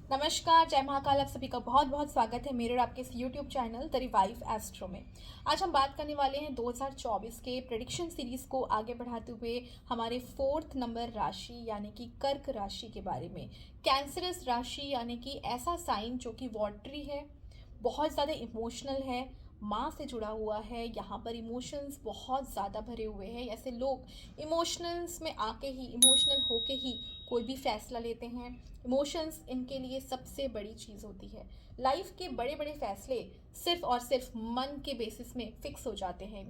नमस्कार, जय महाकाल। आप सभी का बहुत बहुत स्वागत है मेरे और आपके इस YouTube channel the revive astro में। आज हम बात करने वाले हैं 2024 के प्रेडिक्शन सीरीज़ को आगे बढ़ाते हुए हमारे 4th नंबर राशि यानी कि कर्क राशि के बारे में। कैंसरस राशि यानी कि ऐसा साइन जो कि वॉटरी है, बहुत ज़्यादा इमोशनल है, माँ से जुड़ा हुआ है। यहाँ पर इमोशंस बहुत ज़्यादा भरे हुए हैं। ऐसे लोग इमोशनल्स में आके ही, इमोशनल होके ही कोई भी फैसला लेते हैं। इमोशंस इनके लिए सबसे बड़ी चीज़ होती है। लाइफ के बड़े बड़े फैसले सिर्फ और सिर्फ मन के बेसिस में फिक्स हो जाते हैं।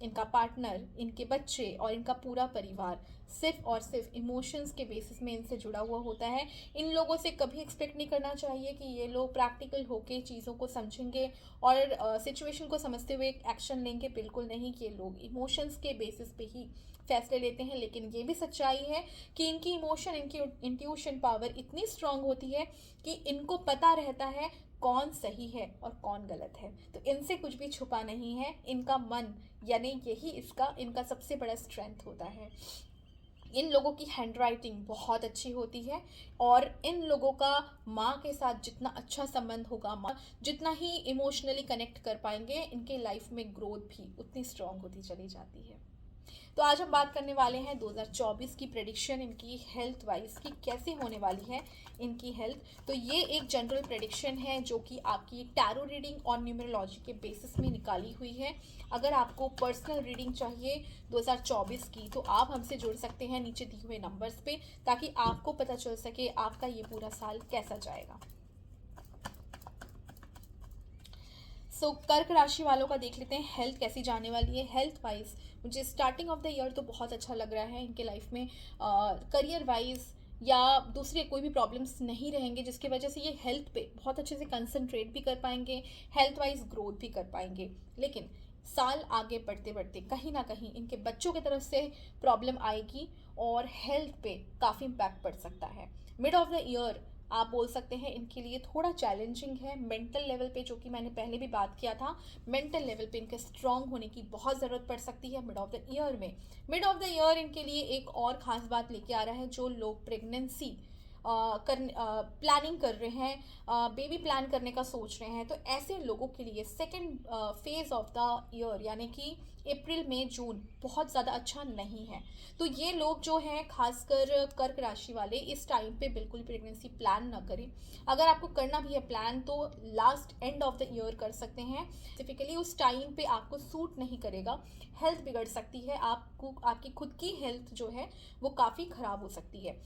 इनका पार्टनर, इनके बच्चे और इनका पूरा परिवार सिर्फ और सिर्फ इमोशंस के बेसिस में इनसे जुड़ा हुआ होता है। इन लोगों से कभी एक्सपेक्ट नहीं करना चाहिए कि ये लोग प्रैक्टिकल होके चीज़ों को समझेंगे और सिचुएशन को समझते हुए एक्शन लेंगे। बिल्कुल नहीं, कि ये लोग इमोशंस के बेसिस पे ही फैसले लेते हैं। लेकिन ये भी सच्चाई है कि इनकी इमोशन, इनकी इंट्यूशन पावर इतनी स्ट्रांग होती है कि इनको पता रहता है कौन सही है और कौन गलत है। तो इनसे कुछ भी छुपा नहीं है। इनका मन यानी यही इनका सबसे बड़ा स्ट्रेंथ होता है। इन लोगों की हैंड राइटिंग बहुत अच्छी होती है और इन लोगों का माँ के साथ जितना अच्छा संबंध होगा, माँ जितना ही इमोशनली कनेक्ट कर पाएंगे, इनके लाइफ में ग्रोथ भी उतनी स्ट्रांग होती चली जाती है। तो आज हम बात करने वाले हैं 2024 की प्रेडिक्शन, इनकी हेल्थ वाइज की कैसे होने वाली है इनकी हेल्थ। तो ये एक जनरल प्रेडिक्शन है जो कि आपकी टैरो रीडिंग और न्यूमरोलॉजी के बेसिस में निकाली हुई है। अगर आपको पर्सनल रीडिंग चाहिए 2024 की तो आप हमसे जुड़ सकते हैं नीचे दिए हुए नंबर्स पे, ताकि आपको पता चल सके आपका ये पूरा साल कैसा जाएगा। कर्क राशि वालों का देख लेते हैं हेल्थ कैसी जाने वाली है। हेल्थ वाइज मुझे स्टार्टिंग ऑफ द ईयर तो बहुत अच्छा लग रहा है। इनके लाइफ में करियर वाइज या दूसरे कोई भी प्रॉब्लम्स नहीं रहेंगे, जिसकी वजह से ये हेल्थ पे बहुत अच्छे से कंसंट्रेट भी कर पाएंगे, हेल्थ वाइज ग्रोथ भी कर पाएंगे। लेकिन साल आगे बढ़ते बढ़ते कहीं ना कहीं इनके बच्चों की तरफ से प्रॉब्लम आएगी और हेल्थ पे काफ़ी इम्पैक्ट पड़ सकता है। मिड ऑफ द ईयर आप बोल सकते हैं इनके लिए थोड़ा चैलेंजिंग है मेंटल लेवल पे, जो कि मैंने पहले भी बात किया था। मेंटल लेवल पे इनके स्ट्रांग होने की बहुत ज़रूरत पड़ सकती है मिड ऑफ द ईयर में। मिड ऑफ द ईयर इनके लिए एक और ख़ास बात लेके आ रहा है। जो लोग प्रेगनेंसी प्लानिंग कर रहे हैं, बेबी प्लान करने का सोच रहे हैं, तो ऐसे लोगों के लिए second phase of the year यानी कि अप्रैल मई जून बहुत ज़्यादा अच्छा नहीं है। तो ये लोग जो हैं खासकर कर्क राशि वाले इस टाइम पे बिल्कुल प्रेगनेंसी प्लान ना करें। अगर आपको करना भी है प्लान तो last end of the year कर सकते हैं। स्पेसिफिकली उस टाइम पे आपको सूट नहीं करेगा, हेल्थ बिगड़ सकती है, आपको आपकी खुद की हेल्थ जो है वो काफ़ी ख़राब हो सकती है।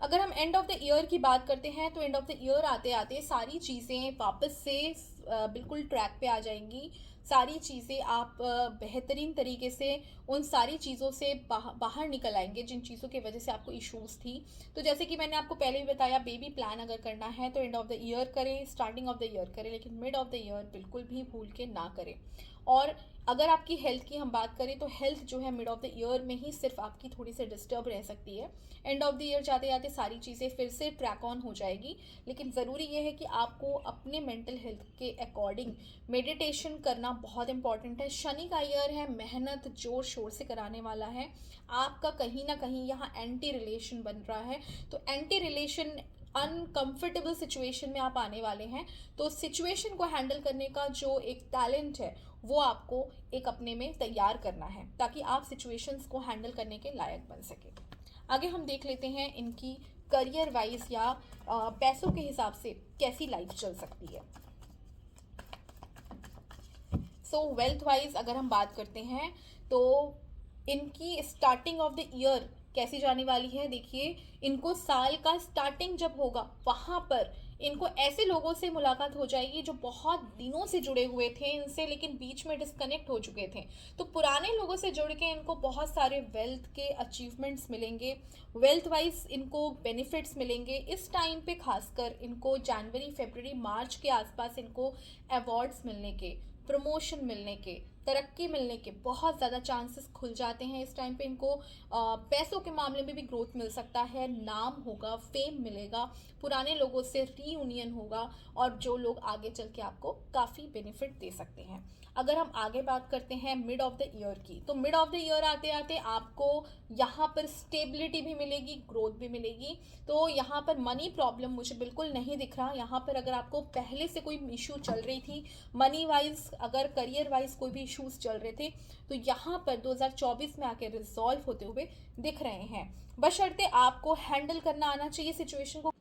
अगर हम एंड ऑफ द ईयर की बात करते हैं तो एंड ऑफ द ईयर आते आते सारी चीज़ें वापस से बिल्कुल ट्रैक पे आ जाएंगी। सारी चीज़ें आप बेहतरीन तरीके से उन सारी चीज़ों से बाहर निकल आएंगे जिन चीज़ों की वजह से आपको इश्यूज थी। तो जैसे कि मैंने आपको पहले भी बताया, बेबी प्लान अगर करना है तो एंड ऑफ द ईयर करें, स्टार्टिंग ऑफ द ईयर करें, लेकिन मिड ऑफ द ईयर बिल्कुल भी भूल के ना करें। और अगर आपकी हेल्थ की हम बात करें तो हेल्थ जो है मिड ऑफ द ईयर में ही सिर्फ आपकी थोड़ी सी डिस्टर्ब रह सकती है। एंड ऑफ द ईयर जाते जाते सारी चीज़ें फिर से ट्रैक ऑन हो जाएगी। लेकिन ज़रूरी ये है कि आपको अपने मेंटल हेल्थ के अकॉर्डिंग मेडिटेशन करना बहुत इंपॉर्टेंट है। शनि का ईयर है, मेहनत जोर शोर से कराने वाला है। आपका कहीं ना कहीं यहाँ एंटी रिलेशन बन रहा है, तो एंटी रिलेशन अनकंफर्टेबल सिचुएशन में आप आने वाले हैं। तो सिचुएशन को हैंडल करने का जो एक टैलेंट है वो आपको एक अपने में तैयार करना है, ताकि आप सिचुएशंस को हैंडल करने के लायक बन सके। आगे हम देख लेते हैं इनकी करियर वाइज या पैसों के हिसाब से कैसी लाइफ चल सकती है। वेल्थ वाइज अगर हम बात करते हैं तो इनकी स्टार्टिंग ऑफ द ईयर कैसी जाने वाली है। देखिए, इनको साल का स्टार्टिंग जब होगा वहाँ पर इनको ऐसे लोगों से मुलाकात हो जाएगी जो बहुत दिनों से जुड़े हुए थे इनसे, लेकिन बीच में डिस्कनेक्ट हो चुके थे। तो पुराने लोगों से जुड़ के इनको बहुत सारे वेल्थ के अचीवमेंट्स मिलेंगे, वेल्थ वाइज इनको बेनिफिट्स मिलेंगे। इस टाइम पे खासकर इनको जनवरी फरवरी मार्च के आसपास इनको अवार्ड्स मिलने के, प्रमोशन मिलने के, तरक्की मिलने के बहुत ज़्यादा चांसेस खुल जाते हैं। इस टाइम पे इनको पैसों के मामले में भी ग्रोथ मिल सकता है, नाम होगा, फेम मिलेगा, पुराने लोगों से रीयूनियन होगा, और जो लोग आगे चल के आपको काफ़ी बेनिफिट दे सकते हैं। अगर हम आगे बात करते हैं मिड ऑफ द ईयर की, तो मिड ऑफ द ईयर आते आते आपको यहाँ पर स्टेबिलिटी भी मिलेगी, ग्रोथ भी मिलेगी। तो यहाँ पर मनी प्रॉब्लम मुझे बिल्कुल नहीं दिख रहा। यहाँ पर अगर आपको पहले से कोई इशू चल रही थी मनी वाइज, अगर करियर वाइज कोई भी इश्यूज चल रहे थे, तो यहाँ पर 2024 में आके रिजॉल्व होते हुए दिख रहे हैं। बशर्ते आपको हैंडल करना आना चाहिए सिचुएशन को।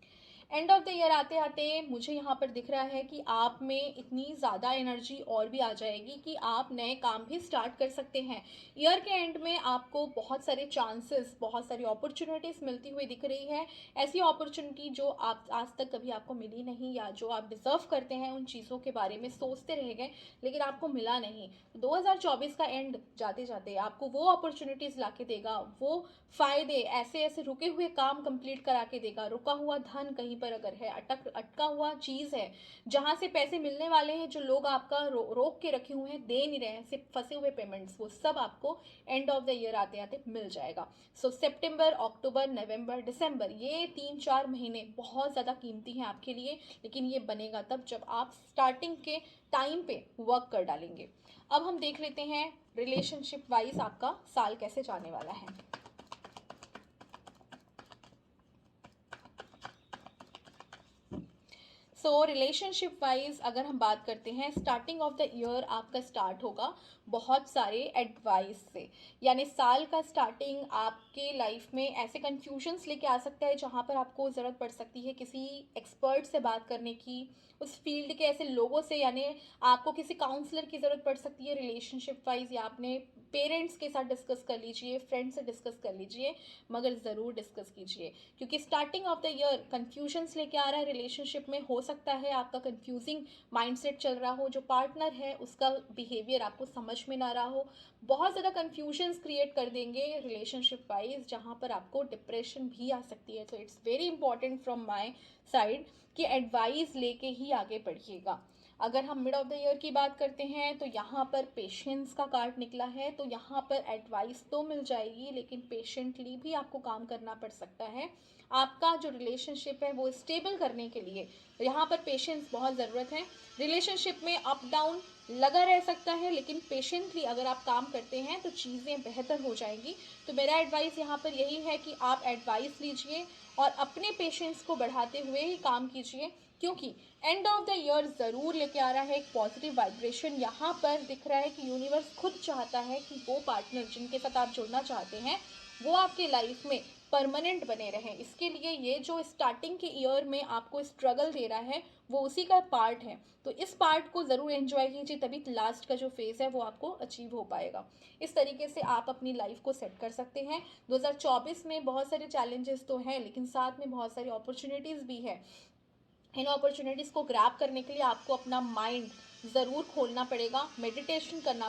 एंड ऑफ द ईयर आते आते मुझे यहाँ पर दिख रहा है कि आप में इतनी ज़्यादा एनर्जी और भी आ जाएगी कि आप नए काम भी स्टार्ट कर सकते हैं। ईयर के एंड में आपको बहुत सारे चांसेस, बहुत सारी अपॉर्चुनिटीज़ मिलती हुई दिख रही है। ऐसी अपॉर्चुनिटी जो आप आज तक कभी आपको मिली नहीं, या जो आप डिज़र्व करते हैं उन चीज़ों के बारे में सोचते रह गए लेकिन आपको मिला नहीं। 2024 का एंड जाते जाते आपको वो अपॉर्चुनिटीज़ ला के देगा, वो फ़ायदे, ऐसे ऐसे रुके हुए काम कंप्लीट करा के देगा। रुका हुआ धन कहीं पर अगर है, अटका हुआ चीज़ है, जहाँ से पैसे मिलने वाले हैं, जो लोग आपका रोक के रखे हुए हैं, दे नहीं रहे हैं, सिर्फ फंसे हुए पेमेंट्स, वो सब आपको एंड ऑफ द ईयर आते आते मिल जाएगा। सो सितंबर, अक्टूबर, नवंबर, दिसंबर, ये 3-4 महीने बहुत ज़्यादा कीमती हैं आपके लिए, लेकिन ये बनेगा तब जब आप स्टार्टिंग के टाइम पे वर्क कर डालेंगे। अब हम देख लेते हैं रिलेशनशिप वाइज आपका साल कैसे जाने वाला है। सो रिलेशनशिप वाइज अगर हम बात करते हैं, स्टार्टिंग ऑफ द ईयर आपका स्टार्ट होगा बहुत सारे एडवाइस से। यानी साल का स्टार्टिंग आपके लाइफ में ऐसे कन्फ्यूजन्स लेके आ सकता है जहाँ पर आपको ज़रूरत पड़ सकती है किसी एक्सपर्ट से बात करने की, उस फील्ड के ऐसे लोगों से, यानी आपको किसी काउंसलर की ज़रूरत पड़ सकती है रिलेशनशिप वाइज, या आपने पेरेंट्स के साथ डिस्कस कर लीजिए, फ्रेंड से डिस्कस कर लीजिए, मगर ज़रूर डिस्कस कीजिए, क्योंकि starting of the year confusions लेके आ रहा है रिलेशनशिप में। हो सकता है आपका कन्फ्यूजिंग माइंडसेट चल रहा हो, जो पार्टनर है उसका बिहेवियर आपको समझ में ना रहा हो, बहुत ज़्यादा कन्फ्यूजन्स क्रिएट कर देंगे रिलेशनशिप वाइज, जहाँ पर आपको डिप्रेशन भी आ सकती है। तो it's very important from my side कि एडवाइस लेके ही आगे बढ़िएगा। अगर हम मिड ऑफ द ईयर की बात करते हैं, तो यहाँ पर पेशेंस का कार्ड निकला है। तो यहाँ पर एडवाइस तो मिल जाएगी, लेकिन पेशेंटली भी आपको काम करना पड़ सकता है। आपका जो रिलेशनशिप है वो स्टेबल करने के लिए यहाँ पर पेशेंस बहुत ज़रूरत है। रिलेशनशिप में अप डाउन लगा रह सकता है, लेकिन पेशेंटली अगर आप काम करते हैं तो चीज़ें बेहतर हो जाएंगी। तो मेरा एडवाइस यहाँ पर यही है कि आप एडवाइस लीजिए और अपने पेशेंस को बढ़ाते हुए ही काम कीजिए, क्योंकि एंड ऑफ द ईयर ज़रूर लेके आ रहा है एक पॉजिटिव वाइब्रेशन। यहाँ पर दिख रहा है कि यूनिवर्स खुद चाहता है कि वो पार्टनर जिनके साथ आप जुड़ना चाहते हैं वो आपके लाइफ में परमानेंट बने रहें। इसके लिए ये जो स्टार्टिंग के ईयर में आपको स्ट्रगल दे रहा है वो उसी का पार्ट है। तो इस पार्ट को ज़रूर एंजॉय कीजिए, तभी लास्ट का जो फेज़ है वो आपको अचीव हो पाएगा। इस तरीके से आप अपनी लाइफ को सेट कर सकते हैं। 2024 में बहुत सारे चैलेंजेस तो हैं, लेकिन साथ में बहुत सारी अपॉर्चुनिटीज़ भी है। इन अपॉर्चुनिटीज़ को ग्रैब करने के लिए आपको अपना माइंड ज़रूर खोलना पड़ेगा, मेडिटेशन करना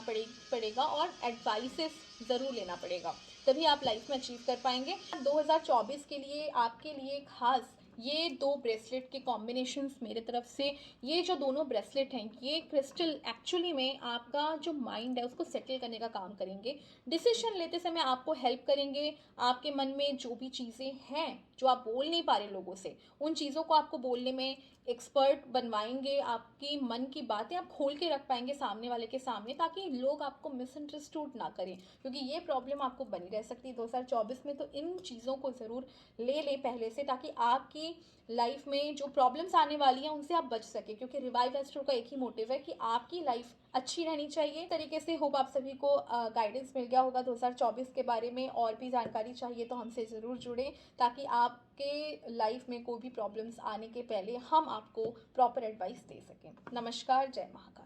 पड़ेगा और एडवाइसेस ज़रूर लेना पड़ेगा, तभी आप लाइफ में अचीव कर पाएंगे। 2024 के लिए आपके लिए खास ये दो ब्रेसलेट के कॉम्बिनेशंस मेरे तरफ से। ये जो दोनों ब्रेसलेट हैं, ये क्रिस्टल एक्चुअली में आपका जो माइंड है उसको सेटल करने का काम करेंगे। डिसीजन लेते समय आपको हेल्प करेंगे। आपके मन में जो भी चीज़ें हैं जो आप बोल नहीं पा रहे लोगों से, उन चीज़ों को आपको बोलने में एक्सपर्ट बनवाएंगे। आपकी मन की बातें आप खोल के रख पाएंगे सामने वाले के सामने, ताकि लोग आपको मिसअंडरस्टूड ना करें, क्योंकि ये प्रॉब्लम आपको बनी रह सकती है 2024 में। तो इन चीज़ों को ज़रूर ले लें पहले से, ताकि आपकी लाइफ में जो प्रॉब्लम्स आने वाली हैं उनसे आप बच सकें, क्योंकि रिवाइव एस्ट्रो का एक ही मोटिव है कि आपकी लाइफ अच्छी रहनी चाहिए। तरीके से होप आप सभी को गाइडेंस मिल गया होगा 2024 के बारे में। और भी जानकारी चाहिए तो हमसे ज़रूर जुड़ें, ताकि आपके लाइफ में कोई भी प्रॉब्लम्स आने के पहले हम आपको प्रॉपर एडवाइस दे सकें। नमस्कार, जय महाकाल।